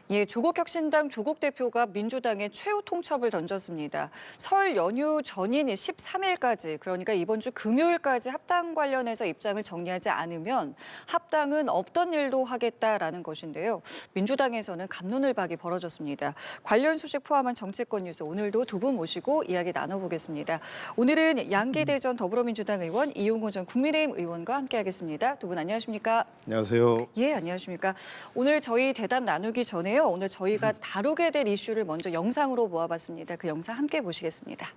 예, 조국혁신당 조국 대표가 민주당에 최후 통첩을 던졌습니다. 설 연휴 전인 13일까지, 그러니까 이번 주 금요일까지 합당 관련해서 입장을 정리하지 않으면 합당은 없던 일도 하겠다라는 것인데요. 민주당에서는 갑론을박이 벌어졌습니다. 관련 소식 포함한 정치권 뉴스 오늘도 두 분 모시고 이야기 나눠보겠습니다. 오늘은 양기대 전 더불어민주당 의원, 이용호 전 국민의힘 의원과 함께하겠습니다. 두 분 안녕하십니까? 안녕하세요. 예, 안녕하십니까? 오늘 저희 대담 나누기 전에요. 오늘 저희가 다루게 될 이슈를 먼저 영상으로 모아봤습니다. 그 영상 함께 보시겠습니다.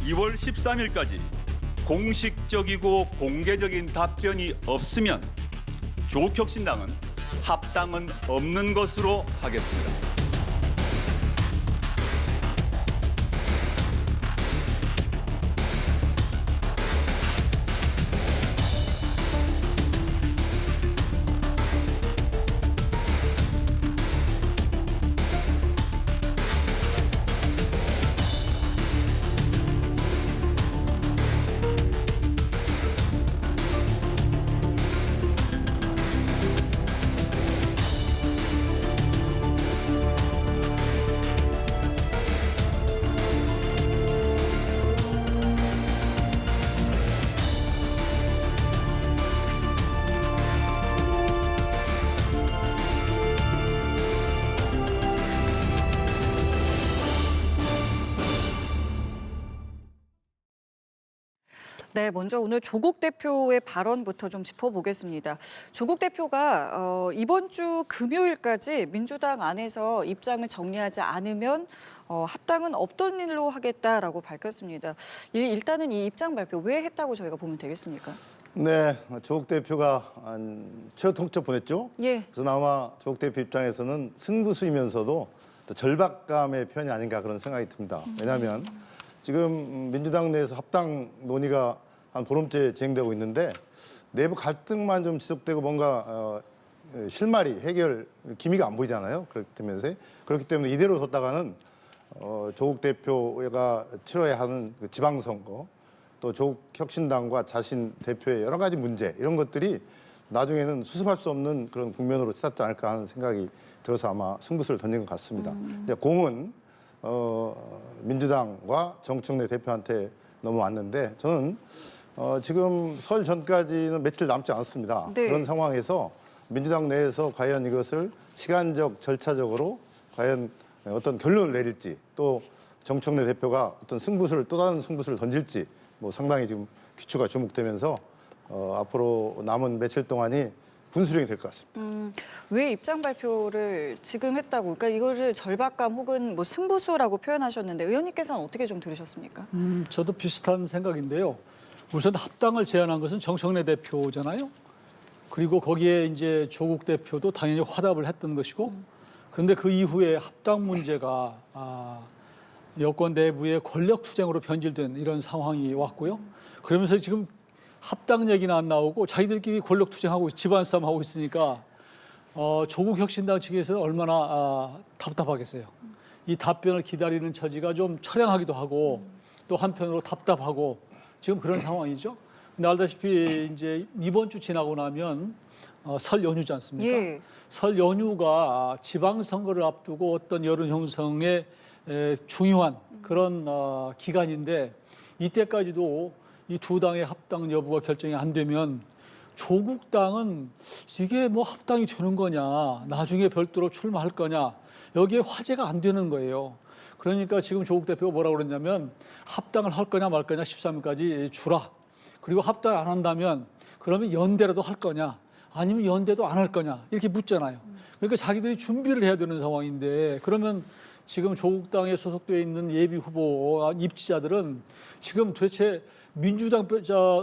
2월 13일까지 공식적이고 공개적인 답변이 없으면 조국혁신당은 합당은 없는 것으로 하겠습니다. 네, 먼저 오늘 조국 대표의 발언부터 좀 짚어보겠습니다. 조국 대표가 이번 주 금요일까지 민주당 안에서 입장을 정리하지 않으면 합당은 없던 일로 하겠다라고 밝혔습니다. 일단은 이 입장 발표 왜 했다고 저희가 보면 되겠습니까? 네, 조국 대표가 최후 통첩 보냈죠. 예. 그래서 아마 조국 대표 입장에서는 승부수이면서도 또 절박감의 표현이 아닌가 그런 생각이 듭니다. 왜냐하면 지금 민주당 내에서 합당 논의가 한 보름째 진행되고 있는데 내부 갈등만 좀 지속되고 뭔가 실마리 해결 기미가 안 보이잖아요. 그렇기 때문에 이대로 뒀다가는 조국 대표가 치러야 하는 그 지방선거 또 조국혁신당과 자신 대표의 여러 가지 문제 이런 것들이 나중에는 수습할 수 없는 그런 국면으로 치닫지 않을까 하는 생각이 들어서 아마 승부수를 던진 것 같습니다. 근데 공은 민주당과 정청래 대표한테 넘어왔는데 저는 지금 설 전까지는 며칠 남지 않았습니다. 네. 그런 상황에서 민주당 내에서 과연 이것을 시간적, 절차적으로 과연 어떤 결론을 내릴지 또 정청래 대표가 어떤 승부수를 또 다른 승부수를 던질지 뭐 상당히 지금 귀추가 주목되면서 앞으로 남은 며칠 동안이 분수령이 될 것 같습니다. 왜 입장 발표를 지금 했다고? 그러니까 이거를 절박감 혹은 뭐 승부수라고 표현하셨는데 의원님께서는 어떻게 좀 들으셨습니까? 저도 비슷한 생각인데요. 우선 합당을 제안한 것은 정청래 대표잖아요. 그리고 거기에 이제 조국 대표도 당연히 화답을 했던 것이고, 그런데 그 이후에 합당 문제가 여권 내부의 권력 투쟁으로 변질된 이런 상황이 왔고요. 그러면서 지금 합당 얘기는 안 나오고 자기들끼리 권력 투쟁하고 집안 싸움하고 있으니까 조국 혁신당 측에서는 얼마나 답답하겠어요. 이 답변을 기다리는 처지가 좀 처량하기도 하고 또 한편으로 답답하고 지금 그런 상황이죠. 근데 알다시피 이제 이번 주 지나고 나면 설 연휴지 않습니까? 예. 설 연휴가 지방선거를 앞두고 어떤 여론 형성에 중요한 그런 기간인데 이때까지도 이 두 당의 합당 여부가 결정이 안 되면 조국당은 이게 뭐 합당이 되는 거냐, 나중에 별도로 출마할 거냐, 여기에 화제가 안 되는 거예요. 그러니까 지금 조국 대표가 뭐라고 그랬냐면 합당을 할 거냐 말 거냐 13일까지 주라. 그리고 합당 안 한다면 그러면 연대라도 할 거냐 아니면 연대도 안 할 거냐 이렇게 묻잖아요. 그러니까 자기들이 준비를 해야 되는 상황인데 그러면 지금 조국당에 소속되어 있는 예비 후보 입지자들은 지금 도대체 민주당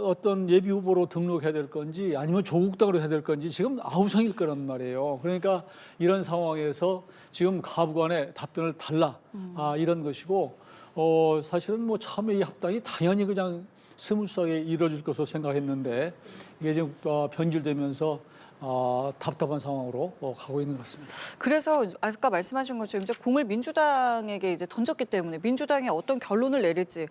어떤 예비 후보로 등록해야 될 건지 아니면 조국당으로 해야 될 건지 지금 아우성일 거란 말이에요. 그러니까 이런 상황에서 지금 가부간에 답변을 달라 이런 것이고 사실은 뭐 처음에 이 합당이 당연히 그냥 스무스하게 이루어질 것으로 생각했는데 이게 지금 변질되면서 답답한 상황으로 가고 있는 것 같습니다. 그래서 아까 말씀하신 것처럼 이제 공을 민주당에게 이제 던졌기 때문에 민주당이 어떤 결론을 내릴지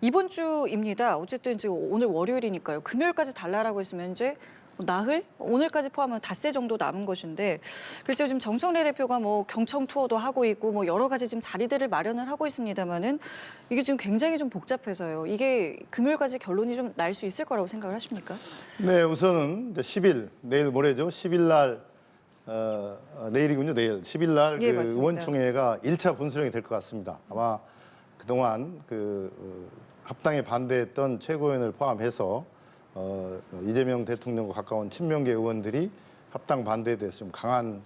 이번 주입니다. 어쨌든 지금 오늘 월요일이니까요. 금요일까지 달라라고 했으면 이제 나흘? 오늘까지 포함하면 닷새 정도 남은 것인데 글쎄요 지금 정청래 대표가 뭐 경청 투어도 하고 있고 뭐 여러 가지 지금 자리들을 마련을 하고 있습니다만은 이게 지금 굉장히 좀 복잡해서요. 이게 금요일까지 결론이 좀 날 수 있을 거라고 생각을 하십니까? 네, 우선은 이제 10일 내일 모레죠. 10일 날 내일이군요. 내일 10일 날 예, 그 맞습니다. 의원총회가 1차 분수령이 될 것 같습니다. 아마 그동안 합당에 반대했던 최고위원을 포함해서 이재명 대통령과 가까운 친명계 의원들이 합당 반대에 대해서 좀 강한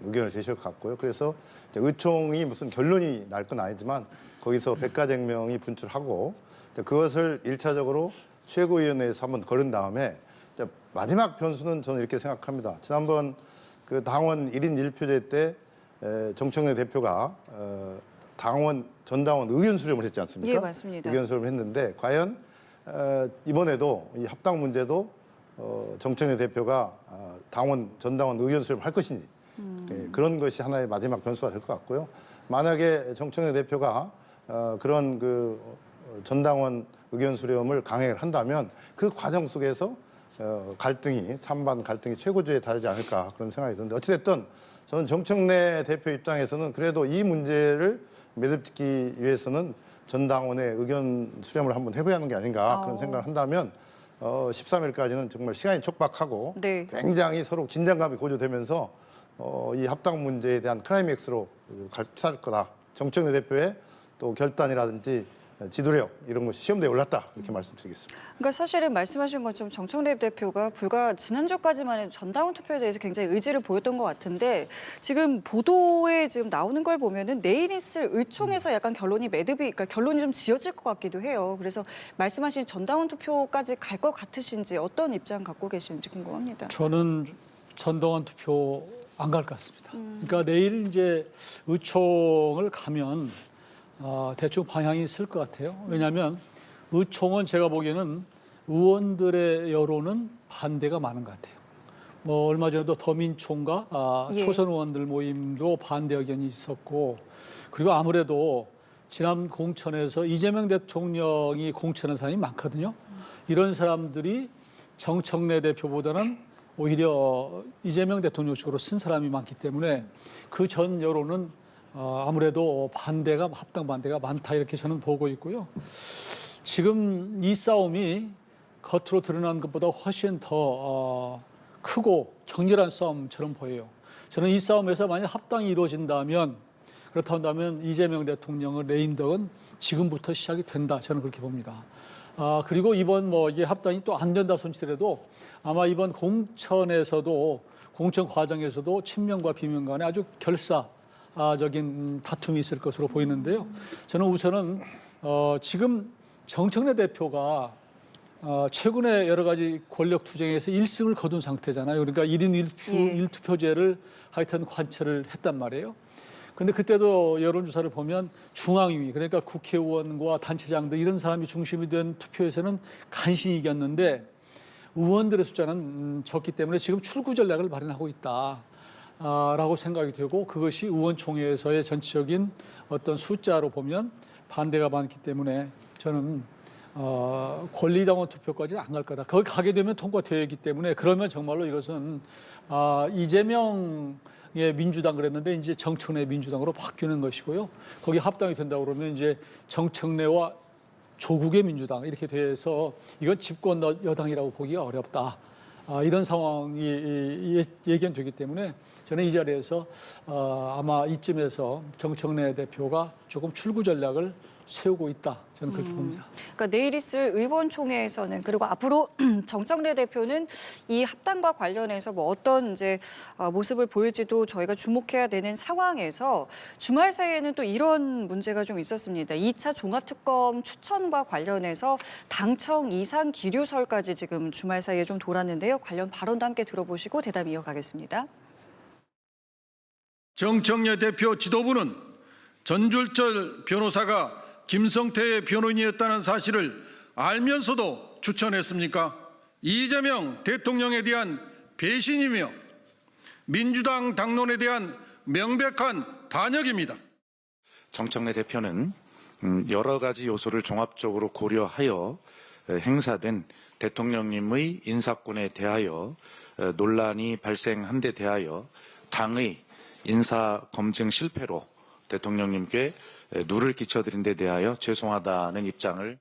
의견을 제시할 것 같고요. 그래서 이제 의총이 무슨 결론이 날 건 아니지만 거기서 백가쟁명이 분출하고 이제 그것을 1차적으로 최고위원회에서 한번 거른 다음에 이제 마지막 변수는 저는 이렇게 생각합니다. 지난번 그 당원 1인 1표제 때 정청래 대표가 전당원 의견 수렴을 했지 않습니까? 예, 맞습니다. 의견 수렴을 했는데 과연 이번에도 이 합당 문제도 정청래 대표가 전당원 의견 수렴을 할 것인지 그런 것이 하나의 마지막 변수가 될 것 같고요. 만약에 정청래 대표가 그런 전당원 의견 수렴을 강행을 한다면 그 과정 속에서 찬반 갈등이 최고조에 달하지 않을까 그런 생각이 드는데 어찌됐든 저는 정청래 대표 입장에서는 그래도 이 문제를 매듭짓기 위해서는 전당원의 의견 수렴을 한번 해봐야 하는 게 아닌가 그런 생각을 한다면 13일까지는 정말 시간이 촉박하고 네. 굉장히 서로 긴장감이 고조되면서 이 합당 문제에 대한 클라이맥스로 갈 거다. 정청래 대표의 또 결단이라든지 지도력 이런 것이 시험대에 올랐다 이렇게 말씀드리겠습니다. 그러니까 사실은 말씀하신 것처럼 정청래 대표가 불과 지난주까지만 해도 전당원 투표에 대해서 굉장히 의지를 보였던 것 같은데 지금 보도에 지금 나오는 걸 보면은 내일 있을 의총에서 약간 그러니까 결론이 좀 지어질 것 같기도 해요. 그래서 말씀하신 전당원 투표까지 갈 것 같으신지 어떤 입장 갖고 계시는지 궁금합니다. 저는 전당원 투표 안 갈 것 같습니다. 그러니까 내일 이제 의총을 가면 대충 방향이 있을 것 같아요. 왜냐하면 의총은 제가 보기에는 의원들의 여론은 반대가 많은 것 같아요. 뭐 얼마 전에도 더민총과 예. 초선 의원들 모임도 반대 의견이 있었고 그리고 아무래도 지난 공천에서 이재명 대통령이 공천한 사람이 많거든요. 이런 사람들이 정청래 대표보다는 오히려 이재명 대통령 쪽으로 쓴 사람이 많기 때문에 그 전 여론은 아무래도 합당 반대가 많다 이렇게 저는 보고 있고요. 지금 이 싸움이 겉으로 드러난 것보다 훨씬 더 크고 격렬한 싸움처럼 보여요. 저는 이 싸움에서 만약 합당이 이루어진다면 그렇다면 이재명 대통령의 레임덕은 지금부터 시작이 된다. 저는 그렇게 봅니다. 그리고 이번 이게 합당이 또 안 된다 손치더라도 아마 이번 공천 과정에서도 친명과 비명 간에 아주 결사적인 다툼이 있을 것으로 보이는데요. 저는 우선은 지금 정청래 대표가 최근에 여러 가지 권력 투쟁에서 1승을 거둔 상태잖아요. 그러니까 1인 1투표제를 하여튼 관철을 했단 말이에요. 그런데 그때도 여론조사를 보면 중앙위, 그러니까 국회의원과 단체장들 이런 사람이 중심이 된 투표에서는 간신히 이겼는데 의원들의 숫자는 적기 때문에 지금 출구 전략을 마련하고 있다. 라고 생각이 되고 그것이 의원총회에서의 전체적인 어떤 숫자로 보면 반대가 많기 때문에 저는 권리당원 투표까지는 안 갈 거다. 거기 가게 되면 통과되기 때문에 그러면 정말로 이것은 이재명의 민주당 그랬는데 이제 정청래 민주당으로 바뀌는 것이고요. 거기 합당이 된다고 그러면 이제 정청래와 조국의 민주당 이렇게 돼서 이건 집권 여당이라고 보기가 어렵다. 이런 상황이 예견되기 때문에 저는 이 자리에서 아마 이쯤에서 정청래 대표가 조금 출구 전략을 세우고 있다. 저는 그렇게 봅니다. 그러니까 내일 있을 의원총회에서는 그리고 앞으로 정청래 대표는 이 합당과 관련해서 어떤 이제 모습을 보일지도 저희가 주목해야 되는 상황에서 주말 사이에는 또 이런 문제가 좀 있었습니다. 2차 종합특검 추천과 관련해서 당청 이상 기류설까지 지금 주말 사이에 좀 돌았는데요. 관련 발언도 함께 들어보시고 대담 이어가겠습니다. 정청래 대표 지도부는 전줄철 변호사가 김성태 변호인이었다는 사실을 알면서도 추천했습니까? 이재명 대통령에 대한 배신이며 민주당 당론에 대한 명백한 반역입니다. 정청래 대표는 여러 가지 요소를 종합적으로 고려하여 행사된 대통령님의 인사권에 대하여 논란이 발생한 데 대하여 당의 인사 검증 실패로 대통령님께 누를 끼쳐드린 데 대하여 죄송하다는 입장을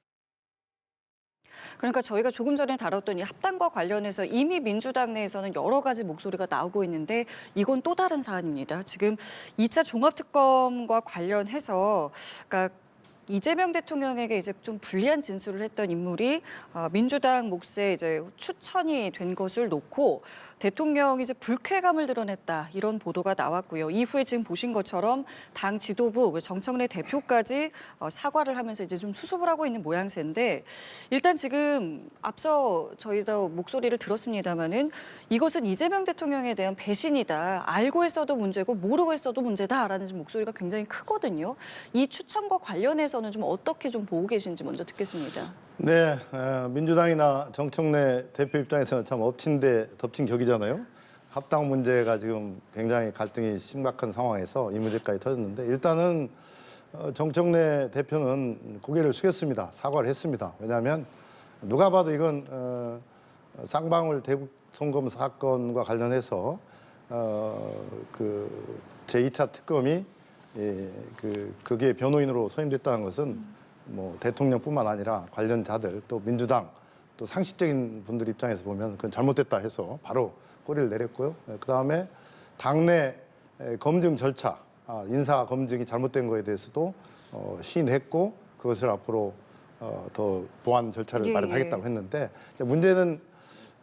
그러니까 저희가 조금 전에 다뤘던 이 합당과 관련해서 이미 민주당 내에서는 여러 가지 목소리가 나오고 있는데 이건 또 다른 사안입니다. 지금 2차 종합특검과 관련해서 그러니까 이재명 대통령에게 이제 좀 불리한 진술을 했던 인물이 민주당 몫에 이제 추천이 된 것을 놓고 대통령이 이제 불쾌감을 드러냈다 이런 보도가 나왔고요. 이후에 지금 보신 것처럼 당 지도부 정청래 대표까지 사과를 하면서 이제 좀 수습을 하고 있는 모양새인데 일단 지금 앞서 저희도 목소리를 들었습니다마는 이것은 이재명 대통령에 대한 배신이다. 알고 있어도 문제고 모르고 있어도 문제다라는 지금 목소리가 굉장히 크거든요. 이 추천과 관련해서는 좀 어떻게 좀 보고 계신지 먼저 듣겠습니다. 네, 민주당이나 정청래 대표 입장에서는 참 엎친 데 덮친 격이잖아요. 합당 문제가 지금 굉장히 갈등이 심각한 상황에서 이 문제까지 터졌는데 일단은 정청래 대표는 고개를 숙였습니다. 사과를 했습니다. 왜냐하면 누가 봐도 이건 쌍방울 대북 송금 사건과 관련해서 그 제2차 특검이 그게 변호인으로 소임됐다는 것은 뭐 대통령뿐만 아니라 관련자들 또 민주당 또 상식적인 분들 입장에서 보면 그건 잘못됐다 해서 바로 꼬리를 내렸고요. 그다음에 당내 검증 절차, 인사 검증이 잘못된 거에 대해서도 시인했고 그것을 앞으로 더 보완 절차를 마련하겠다고 했는데 문제는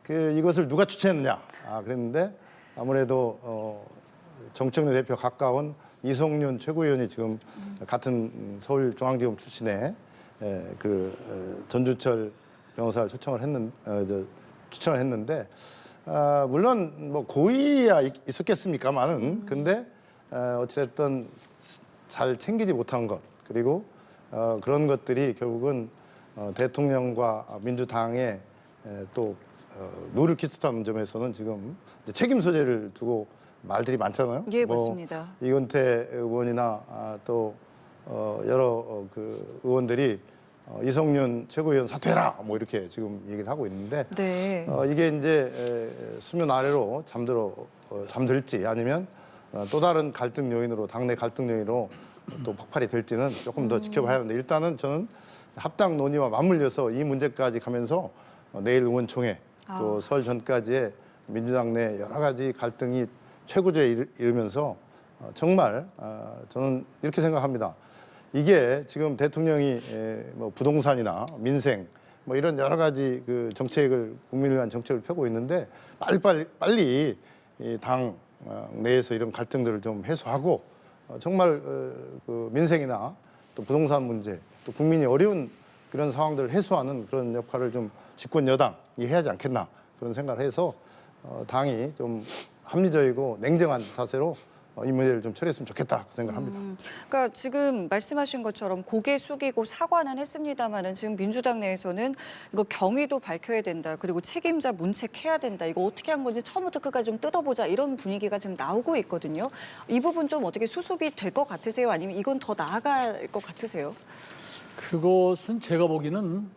이것을 누가 추천했느냐 그랬는데 아무래도 정청래 대표 가까운 이성윤 최고위원이 지금 같은 서울중앙지검 출신의 전주철 변호사를 추천을 했는데 물론 뭐 고의야 있었겠습니까만은 근데 어찌됐든 잘 챙기지 못한 것 그리고 그런 것들이 결국은 대통령과 민주당에 또 누를 끼쳤다는 점에서는 지금 이제 책임 소재를 두고 말들이 많잖아요. 예, 맞습니다. 이건태 의원이나 또 여러 의원들이 이성윤 최고위원 사퇴해라 뭐 이렇게 지금 얘기를 하고 있는데 네. 이게 이제 수면 아래로 잠들지 아니면 또 다른 갈등 요인으로 당내 갈등 요인으로 또 폭발이 될지는 조금 더 지켜봐야 하는데 일단은 저는 합당 논의와 맞물려서 이 문제까지 가면서 내일 의원총회 또 설 전까지의 민주당 내 여러 가지 갈등이 최고조에 이르면서 정말 저는 이렇게 생각합니다. 이게 지금 대통령이 뭐 부동산이나 민생 뭐 이런 여러 가지 그 정책을 국민을 위한 정책을 펴고 있는데 빨리 이 당 내에서 이런 갈등들을 좀 해소하고 정말 그 민생이나 또 부동산 문제 또 국민이 어려운 그런 상황들을 해소하는 그런 역할을 좀 집권 여당이 해야 하지 않겠나 그런 생각을 해서 당이 좀 합리적이고 냉정한 자세로 이 문제를 좀 처리했으면 좋겠다 그 생각합니다. 그러니까 지금 말씀하신 것처럼 고개 숙이고 사과는 했습니다마는 지금 민주당 내에서는 이거 경위도 밝혀야 된다. 그리고 책임자 문책해야 된다. 이거 어떻게 한 건지 처음부터 끝까지 좀 뜯어보자. 이런 분위기가 지금 나오고 있거든요. 이 부분 좀 어떻게 수습이 될 것 같으세요? 아니면 이건 더 나아갈 것 같으세요? 그것은 제가 보기에는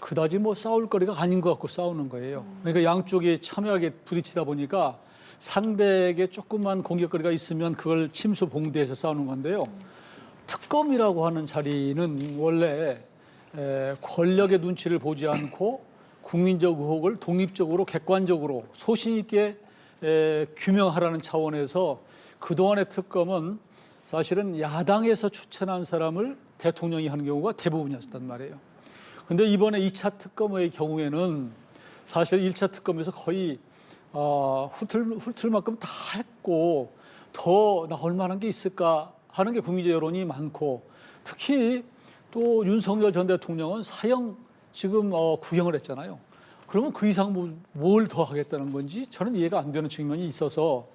그다지 뭐 싸울 거리가 아닌 것 같고 싸우는 거예요. 그러니까 양쪽이 첨예하게 부딪히다 보니까 상대에게 조금만 공격거리가 있으면 그걸 침수 봉대해서 싸우는 건데요. 특검이라고 하는 자리는 원래 권력의 눈치를 보지 않고 국민적 의혹을 독립적으로 객관적으로 소신 있게 규명하라는 차원에서 그동안의 특검은 사실은 야당에서 추천한 사람을 대통령이 하는 경우가 대부분이었단 말이에요. 근데 이번에 2차 특검의 경우에는 사실 1차 특검에서 거의 훑을 만큼 다 했고 더 나올 만한 게 있을까 하는 게 국민적 여론이 많고 특히 또 윤석열 전 대통령은 사형 지금 구형을 했잖아요. 그러면 그 이상 뭘 더 하겠다는 건지 저는 이해가 안 되는 측면이 있어서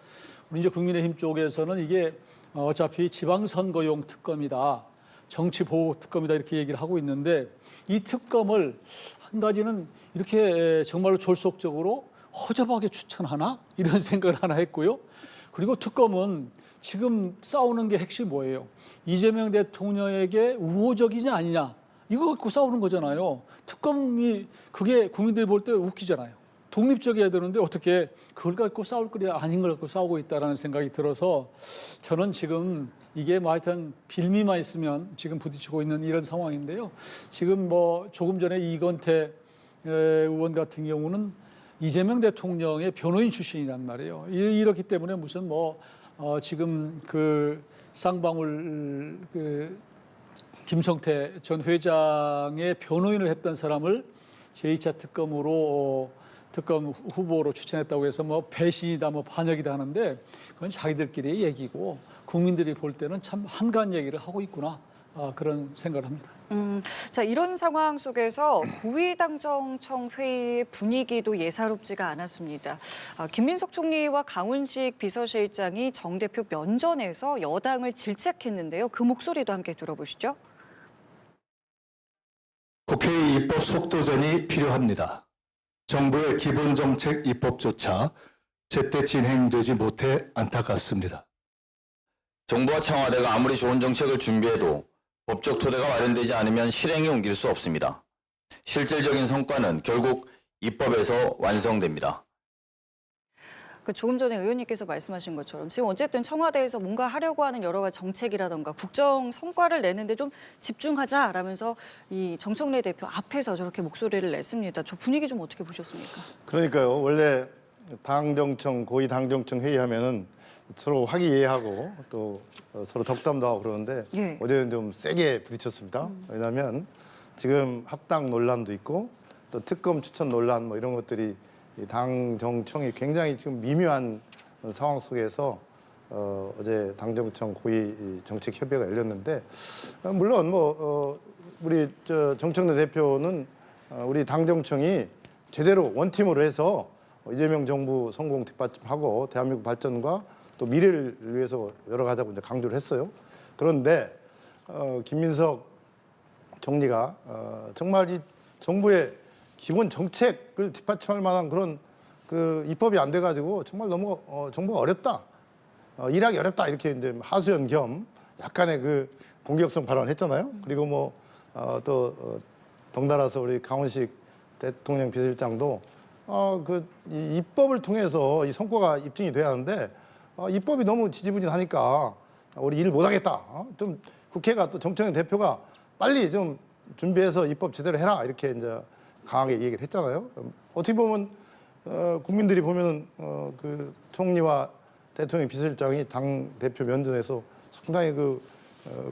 우리 이제 국민의힘 쪽에서는 이게 어차피 지방선거용 특검이다. 정치보호 특검이다 이렇게 얘기를 하고 있는데 이 특검을 한 가지는 이렇게 정말로 졸속적으로 허접하게 추천하나? 이런 생각을 하나 했고요. 그리고 특검은 지금 싸우는 게 핵심이 뭐예요? 이재명 대통령에게 우호적이냐 아니냐 이거 갖고 싸우는 거잖아요. 특검이 그게 국민들이 볼 때 웃기잖아요. 독립적이어야 되는데 어떻게 그걸 갖고 싸울 거리 아닌 걸 갖고 싸우고 있다라는 생각이 들어서 저는 지금 이게 뭐 하여튼 빌미만 있으면 지금 부딪히고 있는 이런 상황인데요. 지금 뭐 조금 전에 이건태 의원 같은 경우는 이재명 대통령의 변호인 출신이란 말이에요. 이렇기 때문에 무슨 뭐 지금 그 쌍방울 그 김성태 전 회장의 변호인을 했던 사람을 제2차 특검으로 특검 후보로 추천했다고 해서 뭐 배신이다 뭐 반역이다 하는데 그건 자기들끼리의 얘기고 국민들이 볼 때는 참 한가한 얘기를 하고 있구나 그런 생각을 합니다. 자, 이런 상황 속에서 고위당정청 회의의 분위기도 예사롭지가 않았습니다. 김민석 총리와 강훈식 비서실장이 정 대표 면전에서 여당을 질책했는데요. 그 목소리도 함께 들어보시죠. 국회의 입법 속도전이 필요합니다. 정부의 기본정책 입법조차 제때 진행되지 못해 안타깝습니다. 정부와 청와대가 아무리 좋은 정책을 준비해도 법적 토대가 마련되지 않으면 실행에 옮길 수 없습니다. 실질적인 성과는 결국 입법에서 완성됩니다. 조금 전에 의원님께서 말씀하신 것처럼 지금 어쨌든 청와대에서 뭔가 하려고 하는 여러 가지 정책이라던가 국정 성과를 내는데 좀 집중하자라면서 이 정청래 대표 앞에서 저렇게 목소리를 냈습니다. 저 분위기 좀 어떻게 보셨습니까? 그러니까요. 원래 당정청, 고위 당정청 회의하면은 서로 화기애애하고 또 서로 덕담도 하고 그러는데 예. 어제는 좀 세게 부딪혔습니다. 왜냐하면 지금 합당 논란도 있고 또 특검 추천 논란 뭐 이런 것들이 이 당정청이 굉장히 지금 미묘한 상황 속에서 어제 당정청 고위 정책 협의회가 열렸는데 물론 뭐 우리 정청래 대표는 우리 당정청이 제대로 원팀으로 해서 이재명 정부 성공 뒷받침하고 대한민국 발전과 또 미래를 위해서 여러 가지고 이제 강조를 했어요. 그런데 김민석 총리가 정말 이 정부의 기본 정책을 뒷받침할 만한 그런 그 입법이 안 돼가지고 정말 너무 정부가 어렵다, 일하기 어렵다 이렇게 이제 하소연 겸 약간의 그 공격성 발언을 했잖아요. 그리고 뭐 또 덩달아서 우리 강훈식 대통령 비서실장도 이 입법을 통해서 이 성과가 입증이 돼야 하는데 입법이 너무 지지부진하니까 우리 일 못하겠다. 좀 국회가 또 정청래 대표가 빨리 좀 준비해서 입법 제대로 해라 이렇게 이제 강하게 얘기를 했잖아요. 어떻게 보면 국민들이 보면은 그 총리와 대통령 비서실장이 당 대표 면전에서 상당히 그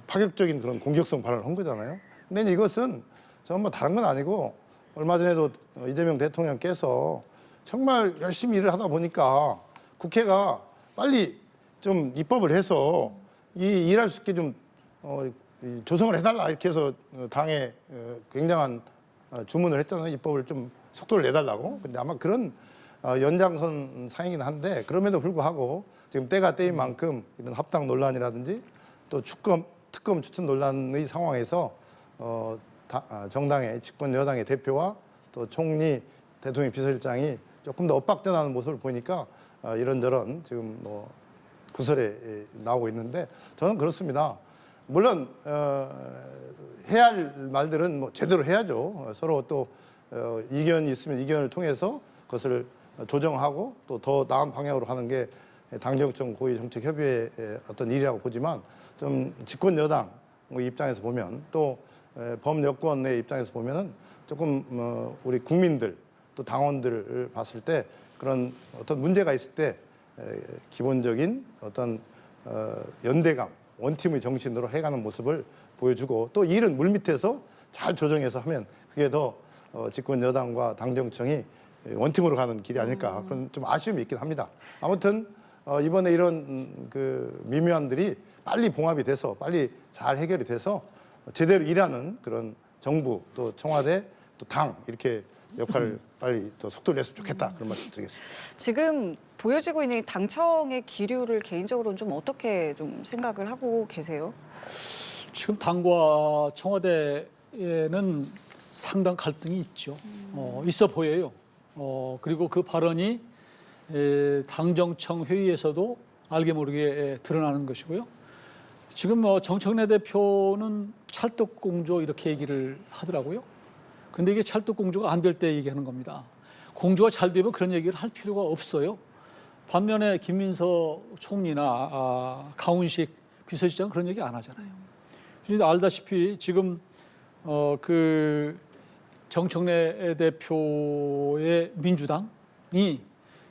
파격적인 그런 공격성 발언을 한 거잖아요. 근데 이것은 정말 다른 건 아니고 얼마 전에도 이재명 대통령께서 정말 열심히 일을 하다 보니까 국회가 빨리 좀 입법을 해서 이 일할 수 있게 좀 조성을 해달라 이렇게 해서 당에 굉장한 주문을 했잖아요. 입법을 좀 속도를 내달라고. 근데 아마 그런 연장선 상이긴 한데 그럼에도 불구하고 지금 때가 때인 만큼 이런 합당 논란이라든지 또 특검 추천 논란의 상황에서 정당의 집권 여당의 대표와 또 총리, 대통령 비서실장이 조금 더 엇박전하는 모습을 보니까 이런저런 지금 뭐 구설에 나오고 있는데 저는 그렇습니다. 물론 해야 할 말들은 뭐 제대로 해야죠. 서로 또 이견이 있으면 이견을 통해서 그것을 조정하고 또 더 나은 방향으로 가는 게 당정청 고위 정책 협의회의 어떤 일이라고 보지만 좀 집권 여당 입장에서 보면 또 범여권의 입장에서 보면은 조금 우리 국민들 또 당원들을 봤을 때 그런 어떤 문제가 있을 때 기본적인 어떤 연대감, 원팀의 정신으로 해가는 모습을 보여주고 또 일은 물밑에서 잘 조정해서 하면 그게 더 집권 여당과 당정청이 원팀으로 가는 길이 아닐까 그런 좀 아쉬움이 있긴 합니다. 아무튼 이번에 이런 그 미묘함들이 빨리 봉합이 돼서 빨리 잘 해결이 돼서 제대로 일하는 그런 정부 또 청와대 또 당 이렇게 역할을 빨리 더 속도를 냈으면 좋겠다 그런 말씀 드리겠습니다. 지금 보여지고 있는 당청의 기류를 개인적으로는 좀 어떻게 좀 생각을 하고 계세요? 지금 당과 청와대에는 상당 갈등이 있죠. 있어 보여요. 그리고 그 발언이 당정청 회의에서도 알게 모르게 드러나는 것이고요. 지금 뭐 정청래 대표는 찰떡공조 이렇게 얘기를 하더라고요. 근데 이게 찰떡공조가 안 될 때 얘기하는 겁니다. 공조가 잘 되면 그런 얘기를 할 필요가 없어요. 반면에 김민석 총리나 강훈식 비서실장 그런 얘기 안 하잖아요. 알다시피 지금 그 정청래 대표의 민주당이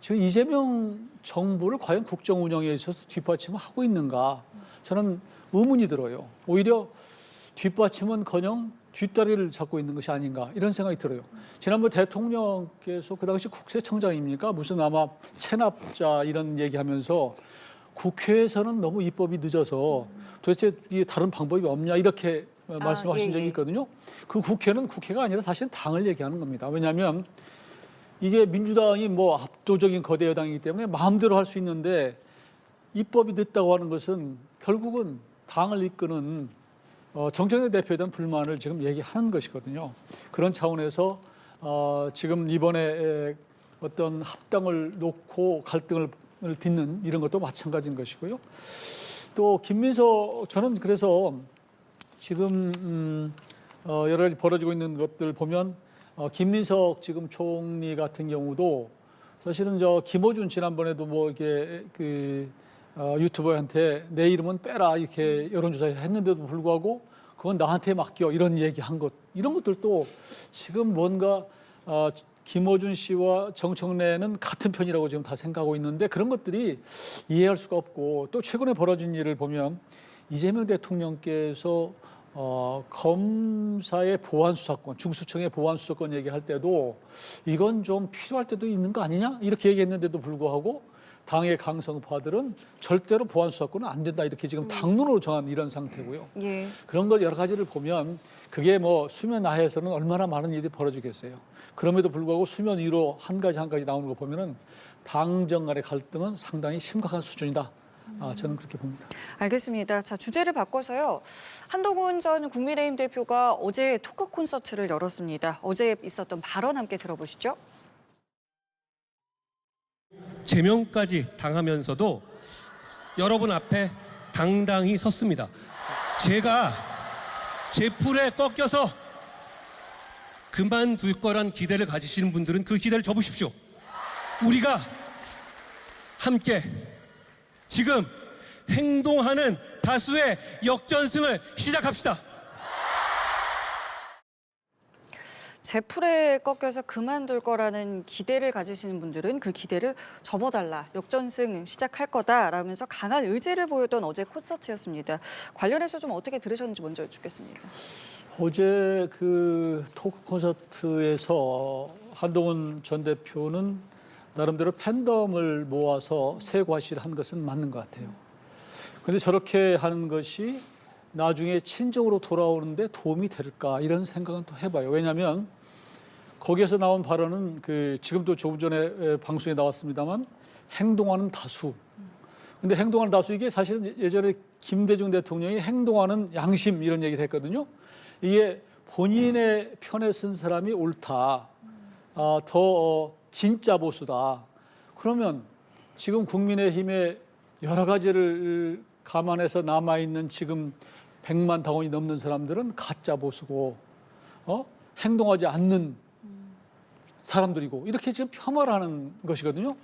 지금 이재명 정부를 과연 국정 운영에 있어서 뒷받침을 하고 있는가 저는 의문이 들어요. 오히려 뒷받침은커녕 뒷다리를 잡고 있는 것이 아닌가 이런 생각이 들어요. 지난번 대통령께서 그 당시 국세청장입니까? 무슨 아마 체납자 이런 얘기하면서 국회에서는 너무 입법이 늦어서 도대체 이게 다른 방법이 없냐 이렇게 말씀하신 적이 있거든요. 그 국회는 국회가 아니라 사실은 당을 얘기하는 겁니다. 왜냐하면 이게 민주당이 뭐 압도적인 거대 여당이기 때문에 마음대로 할 수 있는데 입법이 늦다고 하는 것은 결국은 당을 이끄는 정청래 대표에 대한 불만을 지금 얘기하는 것이거든요. 그런 차원에서 지금 이번에 어떤 합당을 놓고 갈등을 빚는 이런 것도 마찬가지인 것이고요. 또 김민석 저는 그래서 지금 여러 가지 벌어지고 있는 것들 보면 김민석 지금 총리 같은 경우도 사실은 김어준 지난번에도 뭐 이게 그 유튜버한테 내 이름은 빼라 이렇게 여론조사 했는데도 불구하고 그건 나한테 맡겨 이런 얘기한 것 이런 것들도 지금 뭔가 김어준 씨와 정청래는 같은 편이라고 지금 다 생각하고 있는데 그런 것들이 이해할 수가 없고 또 최근에 벌어진 일을 보면 이재명 대통령께서 검사의 보안수사권, 중수청의 보안수사권 얘기할 때도 이건 좀 필요할 때도 있는 거 아니냐 이렇게 얘기했는데도 불구하고 당의 강성파들은 절대로 보안수사권은 안 된다 이렇게 지금 당론으로 정한 이런 상태고요. 예. 그런 것 여러 가지를 보면 그게 뭐 수면 아래에서는 얼마나 많은 일이 벌어지겠어요. 그럼에도 불구하고 수면 위로 한 가지 나오는 거 보면은 당정 간의 갈등은 상당히 심각한 수준이다. 저는 그렇게 봅니다. 알겠습니다. 자, 주제를 바꿔서요. 한동훈 전 국민의힘 대표가 어제 토크 콘서트를 열었습니다. 어제 있었던 발언 함께 들어보시죠. 제명까지 당하면서도 여러분 앞에 당당히 섰습니다. 제가 제 풀에 꺾여서 그만둘 거란 기대를 가지시는 분들은 그 기대를 접으십시오. 우리가 함께 지금 행동하는 다수의 역전승을 시작합시다. 제 풀에 꺾여서 그만둘 거라는 기대를 가지시는 분들은 그 기대를 접어달라, 역전승 시작할 거다라면서 강한 의지를 보였던 어제 콘서트였습니다. 관련해서 좀 어떻게 들으셨는지 먼저 여쭙겠습니다. 어제 그 토크 콘서트에서 한동훈 전 대표는 나름대로 팬덤을 모아서 새 과시를 한 것은 맞는 것 같아요. 그런데 저렇게 하는 것이 나중에 친정으로 돌아오는데 도움이 될까 이런 생각은 또 해봐요. 왜냐하면 거기에서 나온 발언은 그 지금도 조금 전에 방송에 나왔습니다만 행동하는 다수. 근데 행동하는 다수 이게 사실은 예전에 김대중 대통령이 행동하는 양심 이런 얘기를 했거든요. 이게 본인의 편에 쓴 사람이 옳다. 더 진짜 보수다. 그러면 지금 국민의힘의 여러 가지를 감안해서 남아있는 지금 100만 당원이 넘는 사람들은 가짜 보수고 행동하지 않는 사람들이고 이렇게 지금 폄하를 하는 것이거든요.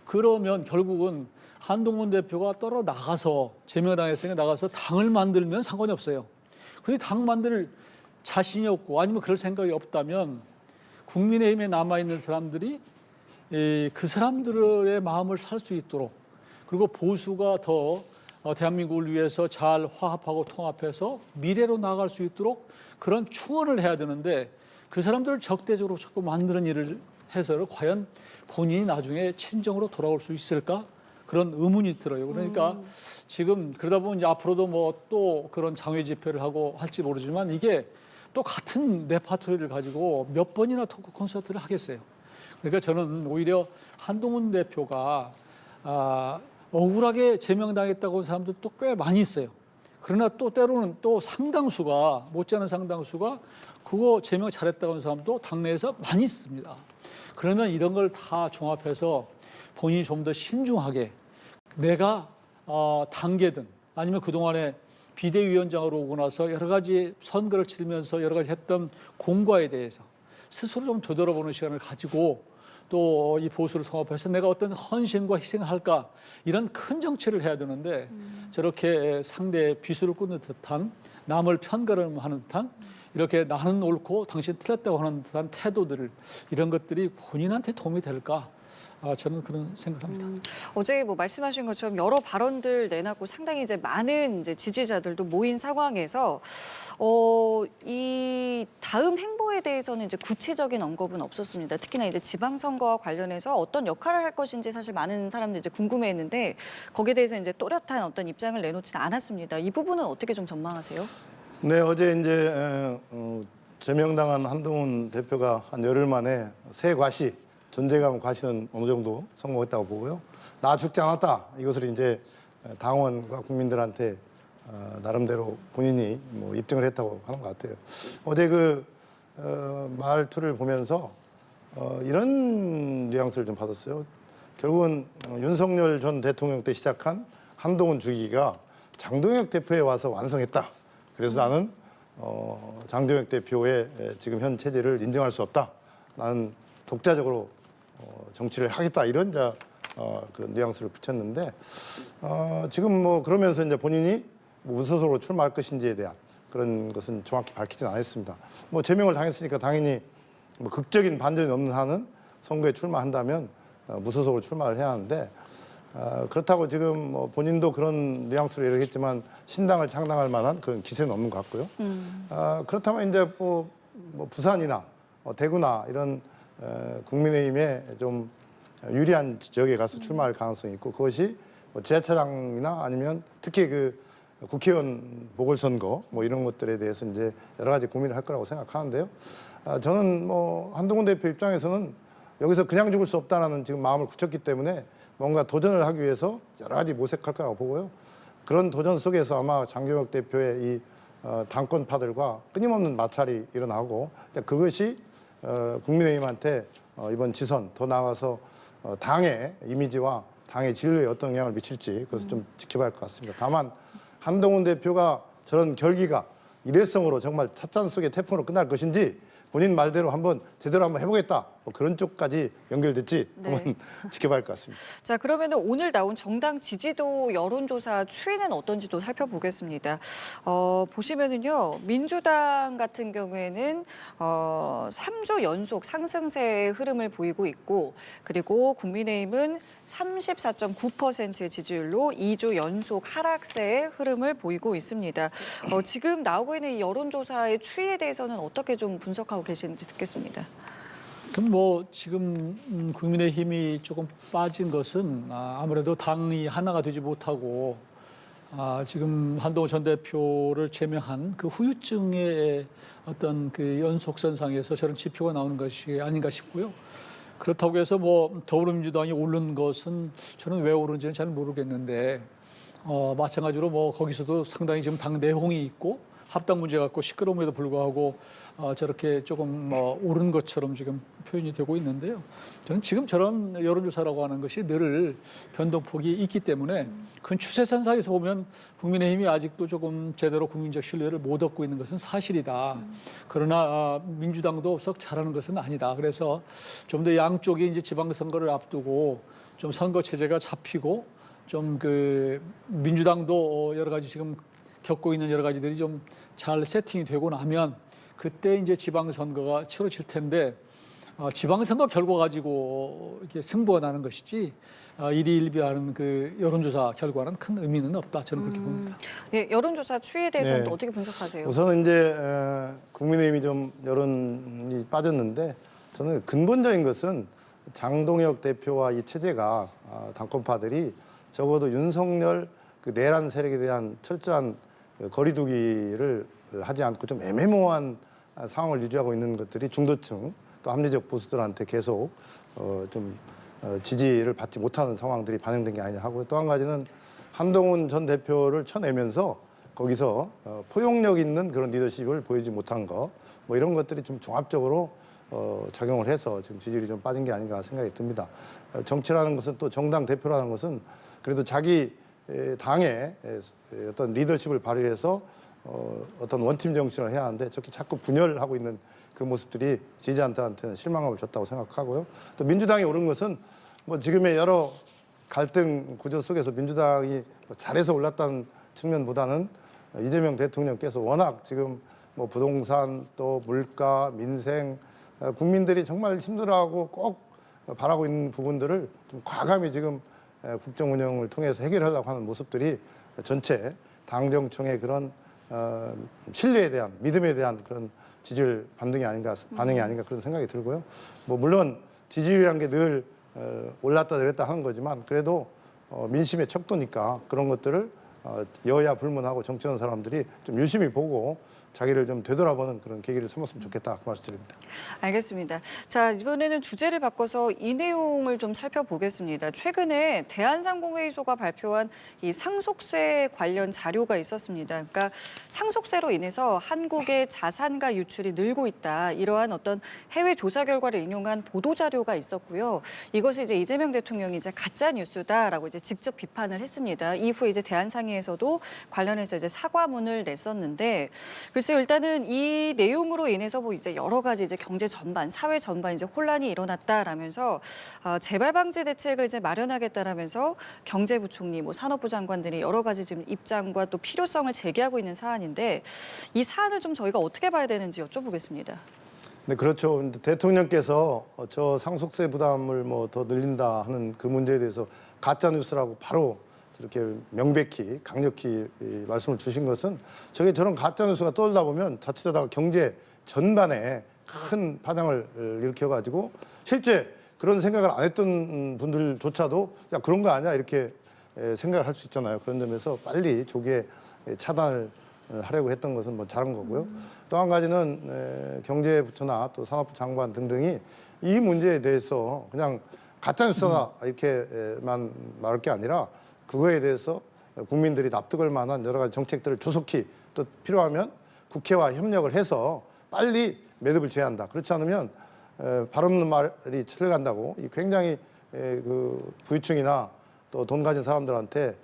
그러면 결국은 한동훈 대표가 떨어 나가서 제명당에서 나가서 당을 만들면 상관이 없어요. 그런데 당 만들 자신이 없고 아니면 그럴 생각이 없다면 국민의힘에 남아있는 사람들이 그 사람들의 마음을 살 수 있도록 그리고 보수가 더 대한민국을 위해서 잘 화합하고 통합해서 미래로 나아갈 수 있도록 그런 충원을 해야 되는데 그 사람들을 적대적으로 자꾸 만드는 일을 해서 과연 본인이 나중에 친정으로 돌아올 수 있을까? 그런 의문이 들어요. 그러니까 지금 그러다 보면 이제 앞으로도 뭐 또 그런 장외 집회를 하고 할지 모르지만 이게 또 같은 레파토리를 가지고 몇 번이나 토크 콘서트를 하겠어요. 그러니까 저는 오히려 한동훈 대표가 억울하게 제명당했다고 하는 사람들도 꽤 많이 있어요. 그러나 또 때로는 또 상당수가 못지않은 상당수가 그거 제명 잘했다고 하는 사람도 당내에서 많이 있습니다. 그러면 이런 걸 다 종합해서 본인이 좀 더 신중하게 내가 단계든 아니면 그동안에 비대위원장으로 오고 나서 여러 가지 선거를 치르면서 여러 가지 했던 공과에 대해서 스스로 좀 되돌아보는 시간을 가지고 또 이 보수를 통합해서 내가 어떤 헌신과 희생을 할까 이런 큰 정치를 해야 되는데 저렇게 상대의 비수를 꽂는 듯한 남을 편가름하는 듯한 이렇게 나는 옳고 당신 틀렸다고 하는 듯한 태도들 이런 것들이 본인한테 도움이 될까? 저는 그런 생각을 합니다. 어제 뭐 말씀하신 것처럼 여러 발언들 내놨고 상당히 이제 많은 이제 지지자들도 모인 상황에서 이 다음 행보에 대해서는 이제 구체적인 언급은 없었습니다. 특히나 이제 지방선거와 관련해서 어떤 역할을 할 것인지 사실 많은 사람들이 이제 궁금해했는데 거기에 대해서 이제 또렷한 어떤 입장을 내놓지는 않았습니다. 이 부분은 어떻게 좀 전망하세요? 네, 어제 이제 제명당한 한동훈 대표가 한 열흘 만에 새 과시, 존재감 과시는 어느 정도 성공했다고 보고요. 나 죽지 않았다. 이것을 이제 당원과 국민들한테 나름대로 본인이 뭐 입증을 했다고 하는 것 같아요. 어제 그 말투를 보면서 이런 뉘앙스를 좀 받았어요. 결국은 윤석열 전 대통령 때 시작한 한동훈 주기가 장동혁 대표에 와서 완성했다. 그래서 나는 장동혁 대표의 지금 현 체제를 인정할 수 없다. 나는 독자적으로 정치를 하겠다 이런 그런 뉘앙스를 붙였는데 지금 뭐 그러면서 이제 본인이 무소속으로 출마할 것인지에 대한 그런 것은 정확히 밝히지는 않았습니다. 뭐 제명을 당했으니까 당연히 뭐 극적인 반전이 없는 한은 선거에 출마한다면 무소속으로 출마를 해야 하는데 그렇다고 지금 뭐 본인도 그런 뉘앙스로 얘기했지만 신당을 창당할 만한 그런 기세는 없는 것 같고요. 그렇다면 이제 뭐 부산이나 대구나 이런 국민의힘에 좀 유리한 지역에 가서 출마할 가능성이 있고 그것이 뭐 지자체장이나 아니면 특히 그 국회의원 보궐선거 뭐 이런 것들에 대해서 이제 여러 가지 고민을 할 거라고 생각하는데요. 저는 뭐 한동훈 대표 입장에서는 여기서 그냥 죽을 수 없다라는 지금 마음을 굳혔기 때문에 뭔가 도전을 하기 위해서 여러 가지 모색할 거라고 보고요. 그런 도전 속에서 아마 장동혁 대표의 이 당권파들과 끊임없는 마찰이 일어나고 그것이 국민의힘한테 이번 지선 더 나아가서 당의 이미지와 당의 진로에 어떤 영향을 미칠지 그것을 좀 지켜봐야 할 것 같습니다. 다만 한동훈 대표가 저런 결기가 일회성으로 정말 찻잔 속의 태풍으로 끝날 것인지 본인 말대로 한번 제대로 한번 해보겠다 뭐 그런 쪽까지 연결될지 한번 지켜봐야 할 것 같습니다. 자, 그러면 오늘 나온 정당 지지도 여론조사 추이는 어떤지도 살펴보겠습니다. 보시면은요, 민주당 같은 경우에는 3주 연속 상승세의 흐름을 보이고 있고, 그리고 국민의힘은 34.9%의 지지율로 2주 연속 하락세의 흐름을 보이고 있습니다. 지금 나오고 있는 이 여론조사의 추이에 대해서는 어떻게 좀 분석하고 계시는지 듣겠습니다. 그럼 뭐 지금 국민의힘이 조금 빠진 것은 아무래도 당이 하나가 되지 못하고 지금 한동훈 전 대표를 제명한 그 후유증의 어떤 그 연속선상에서 저런 지표가 나오는 것이 아닌가 싶고요. 그렇다고 해서 뭐 더불어민주당이 오른 것은 저는 왜 오른지는 잘 모르겠는데 마찬가지로 뭐 거기서도 상당히 지금 당 내홍이 있고 합당 문제 갖고 시끄러움에도 불구하고 저렇게 조금 오른 것처럼 지금 표현이 되고 있는데요. 저는 지금 저런 여론조사라고 하는 것이 늘 변동폭이 있기 때문에 큰 추세선상에서 보면 국민의힘이 아직도 조금 제대로 국민적 신뢰를 못 얻고 있는 것은 사실이다. 그러나 민주당도 썩 잘하는 것은 아니다. 그래서 좀 더 양쪽이 이제 지방선거를 앞두고 좀 선거 체제가 잡히고 좀 그 민주당도 여러 가지 지금 겪고 있는 여러 가지들이 좀 잘 세팅이 되고 나면 그때 이제 지방선거가 치러질 텐데 지방선거 결과 가지고 이렇게 승부가 나는 것이지 일희일비하는 그 여론조사 결과는 큰 의미는 없다. 저는 그렇게 봅니다. 예, 여론조사 추이에 대해서는 또 어떻게 분석하세요? 우선은 이제 국민의힘이 좀 여론이 빠졌는데 저는 근본적인 것은 장동혁 대표와 이 체제가 당권파들이 적어도 윤석열 그 내란 세력에 대한 철저한 거리두기를 하지 않고 좀 애매모호한 상황을 유지하고 있는 것들이 중도층 또 합리적 보수들한테 계속 좀 지지를 받지 못하는 상황들이 반영된 게 아니냐 하고 또 한 가지는 한동훈 전 대표를 쳐내면서 거기서 포용력 있는 그런 리더십을 보이지 못한 거 뭐 이런 것들이 좀 종합적으로 작용을 해서 지금 지지율이 좀 빠진 게 아닌가 생각이 듭니다. 정치라는 것은 또 정당 대표라는 것은 그래도 자기 당의 어떤 리더십을 발휘해서 어떤 원팀 정신을 해야 하는데 저렇게 자꾸 분열하고 있는 그 모습들이 지지자들한테는 실망감을 줬다고 생각하고요. 또 민주당이 오른 것은 뭐 지금의 여러 갈등 구조 속에서 민주당이 뭐 잘해서 올랐다는 측면보다는 이재명 대통령께서 워낙 지금 뭐 부동산 또 물가 민생 국민들이 정말 힘들어하고 꼭 바라고 있는 부분들을 좀 과감히 지금 국정 운영을 통해서 해결하려고 하는 모습들이 전체 당정청의 그런 신뢰에 대한 믿음에 대한 그런 지지율 반응이 아닌가 그런 생각이 들고요. 뭐 물론 지지율이란 게 늘 올랐다 내렸다 하는 거지만 그래도 민심의 척도니까 그런 것들을 여야 불문하고 정치하는 사람들이 좀 유심히 보고 자기를 좀 되돌아보는 그런 계기를 삼았으면 좋겠다 그 말씀드립니다. 알겠습니다. 자, 이번에는 주제를 바꿔서 이 내용을 좀 살펴보겠습니다. 최근에 대한상공회의소가 발표한 이 상속세 관련 자료가 있었습니다. 그러니까 상속세로 인해서 한국의 자산가 유출이 늘고 있다. 이러한 어떤 해외 조사 결과를 인용한 보도 자료가 있었고요. 이것을 이제 이재명 대통령이 이제 가짜 뉴스다라고 이제 직접 비판을 했습니다. 이후에 이제 대한상의에서도 관련해서 이제 사과문을 냈었는데 글쎄요, 일단은 이 내용으로 인해서 뭐 이제 여러 가지 이제 경제 전반, 사회 전반 이제 혼란이 일어났다라면서 재발 방지 대책을 이제 마련하겠다라면서 경제부총리, 뭐 산업부 장관들이 여러 가지 지금 입장과 또 필요성을 제기하고 있는 사안인데 이 사안을 좀 저희가 어떻게 봐야 되는지 여쭤보겠습니다. 네, 그렇죠. 근데 대통령께서 저 상속세 부담을 뭐 더 늘린다 하는 그 문제에 대해서 가짜 뉴스라고 바로 이렇게 명백히 강력히 말씀을 주신 것은 저게 저런 가짜 뉴스가 떠올다 보면 자칫하다가 경제 전반에 큰 파장을 일으켜가지고 실제 그런 생각을 안 했던 분들조차도 야 그런 거 아니야 이렇게 생각을 할 수 있잖아요. 그런 점에서 빨리 조기에 차단을 하려고 했던 것은 뭐 잘한 거고요. 또 한 가지는 경제부처나 또 산업부 장관 등등이 이 문제에 대해서 그냥 가짜 뉴스다 이렇게만 말할 게 아니라 그거에 대해서 국민들이 납득할 만한 여러 가지 정책들을 조속히 또 필요하면 국회와 협력을 해서 빨리 매듭을 지어야 한다. 그렇지 않으면 발 없는 말이 철간다고 굉장히 그 부유층이나 또 돈 가진 사람들한테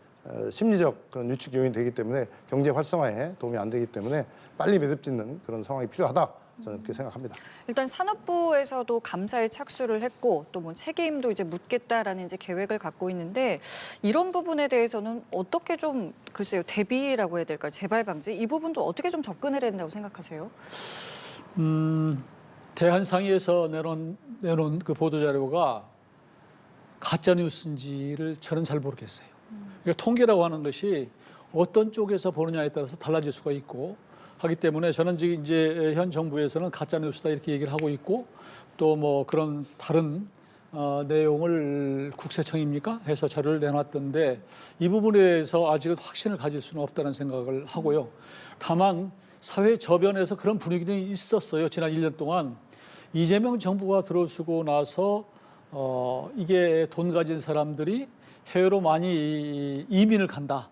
심리적 그런 유축 요인이 되기 때문에 경제 활성화에 도움이 안 되기 때문에 빨리 매듭 짓는 그런 상황이 필요하다. 저는 그렇게 생각합니다. 일단 산업부에서도 감사에 착수를 했고 또 뭐 책임도 이제 묻겠다라는 이제 계획을 갖고 있는데 이런 부분에 대해서는 어떻게 좀 글쎄요 대비라고 해야 될까요? 재발 방지 이 부분도 어떻게 좀 접근을 해야 된다고 생각하세요? 대한상의에서 내놓은 그 보도 자료가 가짜 뉴스인지를 저는 잘 모르겠어요. 그러니까 통계라고 하는 것이 어떤 쪽에서 보느냐에 따라서 달라질 수가 있고 하기 때문에 저는 지금 이제 현 정부에서는 가짜 뉴스다 이렇게 얘기를 하고 있고 또 뭐 그런 다른 내용을 국세청입니까? 해서 자료를 내놨던데 이 부분에 대해서 아직은 확신을 가질 수는 없다는 생각을 하고요. 다만 사회 저변에서 그런 분위기는 있었어요. 지난 1년 동안 이재명 정부가 들어서고 나서 이게 돈 가진 사람들이 해외로 많이 이민을 간다.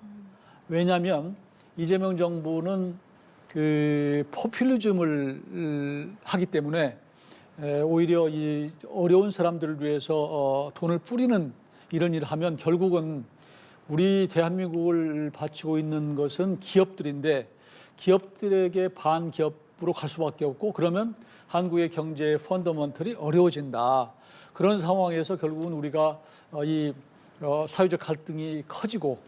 왜냐하면 이재명 정부는 그 포퓰리즘을 하기 때문에 오히려 이 어려운 사람들을 위해서 돈을 뿌리는 이런 일을 하면 결국은 우리 대한민국을 바치고 있는 것은 기업들인데 기업들에게 반기업으로 갈 수밖에 없고 그러면 한국의 경제 펀더먼털이 어려워진다. 그런 상황에서 결국은 우리가 이 사회적 갈등이 커지고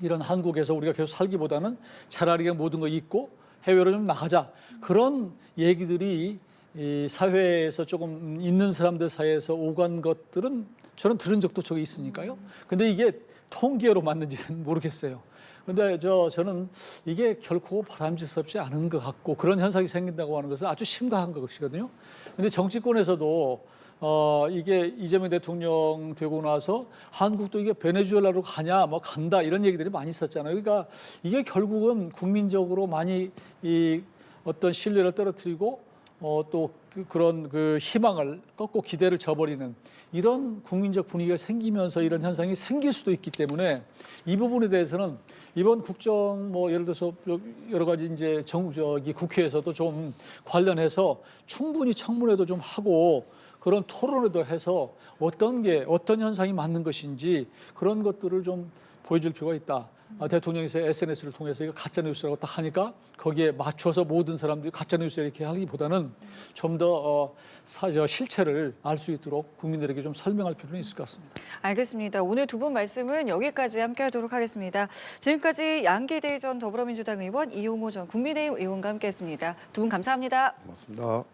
이런 한국에서 우리가 계속 살기보다는 차라리 모든 거 잊고 해외로 좀 나가자. 그런 얘기들이 이 사회에서 조금 있는 사람들 사이에서 오간 것들은 저는 들은 적도 저기 있으니까요. 근데 이게 통계로 맞는지는 모르겠어요. 근데 저는 이게 결코 바람직스럽지 않은 것 같고 그런 현상이 생긴다고 하는 것은 아주 심각한 것이거든요. 근데 정치권에서도 이게 이재명 대통령 되고 나서 한국도 이게 베네수엘라로 가냐, 뭐 간다 이런 얘기들이 많이 있었잖아요. 그러니까 이게 결국은 국민적으로 많이 이 어떤 신뢰를 떨어뜨리고 또 그런 그 희망을 꺾고 기대를 저버리는 이런 국민적 분위기가 생기면서 이런 현상이 생길 수도 있기 때문에 이 부분에 대해서는 이번 국정 뭐 예를 들어서 여러 가지 이제 국회에서도 좀 관련해서 충분히 청문회도 좀 하고 그런 토론회도 해서 어떤 현상이 맞는 것인지 그런 것들을 좀 보여줄 필요가 있다. 대통령에서 SNS를 통해서 이거 가짜 뉴스라고 딱 하니까 거기에 맞춰서 모든 사람들이 가짜 뉴스 이렇게 하기보다는 좀 더 실체를 알 수 있도록 국민들에게 좀 설명할 필요는 있을 것 같습니다. 알겠습니다. 오늘 두 분 말씀은 여기까지 함께하도록 하겠습니다. 지금까지 양기대 전 더불어민주당 의원, 이용호 전 국민의힘 의원과 함께했습니다. 두 분 감사합니다. 고맙습니다.